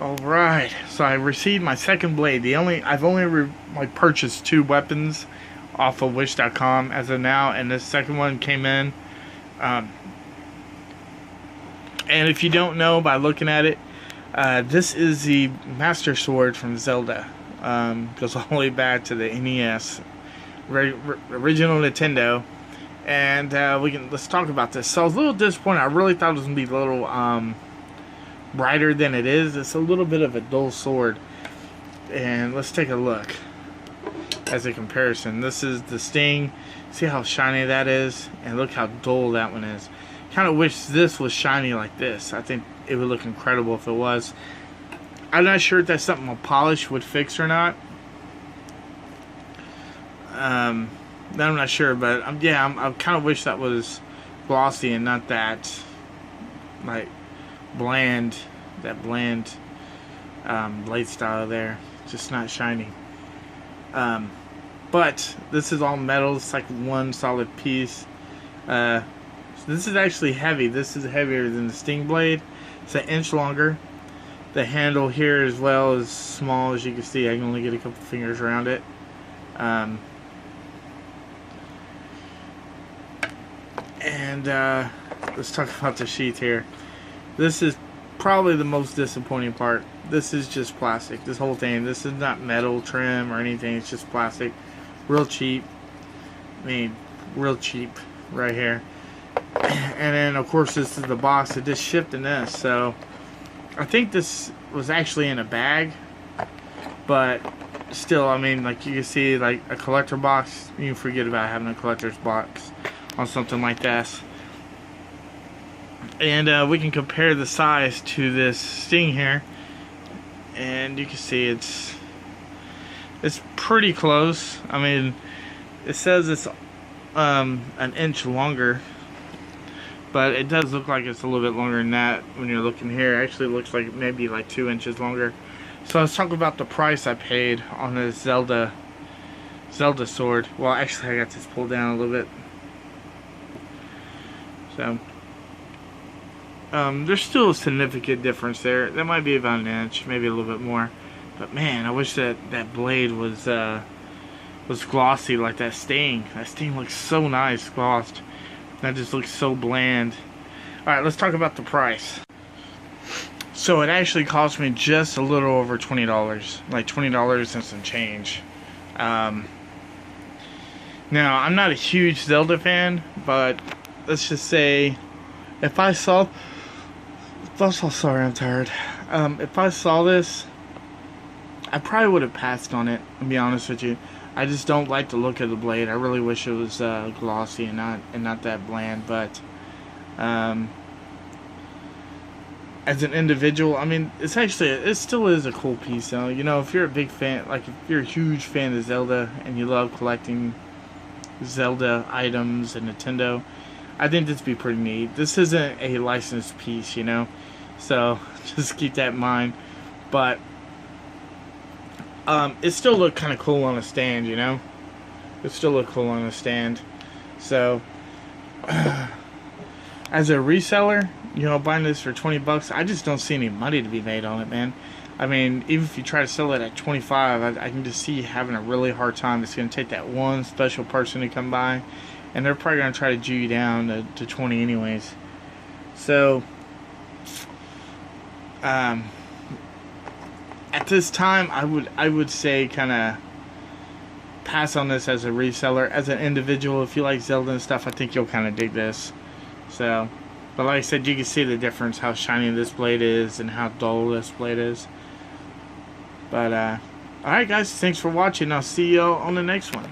Alright, so I received my second blade. I've only purchased 2 weapons off of Wish.com as of now, and this second one came in. Um, and if you don't know by looking at it, this is the Master Sword from Zelda. Goes all the way back to the NES, original Nintendo. And let's talk about this. So I was a little disappointed. I really thought it was gonna be a little brighter than it is. It's a little bit of a dull sword. And let's take a look as a comparison. This is the Sting. See how shiny that is, and look how dull that one is. Kind of wish this was shiny like this. I think it would look incredible if it was. I'm not sure if that's something a polish would fix or not. I'm not sure, but I kind of wish that was glossy and not that like bland, blade style there. Just not shiny. But this is all metal. It's like one solid piece. So this is actually heavy. This is heavier than the Sting blade. It's an inch longer. The handle here as well is small, as you can see. I can only get a couple fingers around it. Let's talk about the sheath here. This is probably the most disappointing part. This is just plastic. This whole thing. This is not metal trim or anything. It's just plastic. Real cheap. I mean, real cheap right here. And then, of course, this is the box that just shipped in this. So, I think this was actually in a bag. But still, I mean, like you can see, like a collector box. You can forget about having a collector's box on something like this. And we can compare the size to this Sting here, and you can see it's pretty close. I mean, it says it's an inch longer, but it does look like it's a little bit longer than that when you're looking here. It actually looks like maybe like 2 inches longer. So let's talk about the price I paid on this Zelda sword. Well, actually, I got this pulled down a little bit. So there's still a significant difference there. That might be about an inch, maybe a little bit more. But man, I wish that blade was glossy like that Sting. That Sting looks so nice glossed. That just looks so bland. Alright, let's talk about the price. So it actually cost me just a little over $20. Like $20 and some change. Now, I'm not a huge Zelda fan, but let's just say if I saw sorry, I'm tired. If I saw this, I probably would have passed on it, to be honest with you. I just don't like the look of the blade. I really wish it was glossy and not that bland. But as an individual, I mean, it still is a cool piece, though. You know, if you're a big fan, like if you're a huge fan of Zelda and you love collecting Zelda items and Nintendo, I think this would be pretty neat. This isn't a licensed piece, you know, so just keep that in mind. But it still looked kind of cool on a stand, you know. It still looked cool on a stand. So as a reseller, you know, buying this for $20, I just don't see any money to be made on it, man. I mean, even if you try to sell it at 25, I can just see you having a really hard time. It's going to take that one special person to come by, and they're probably going to try to Jew you down to 20 anyways. So, at this time, I would say kind of pass on this as a reseller. As an individual, if you like Zelda and stuff, I think you'll kind of dig this. So, but like I said, you can see the difference, how shiny this blade is and how dull this blade is. But, alright guys, thanks for watching. I'll see you on the next one.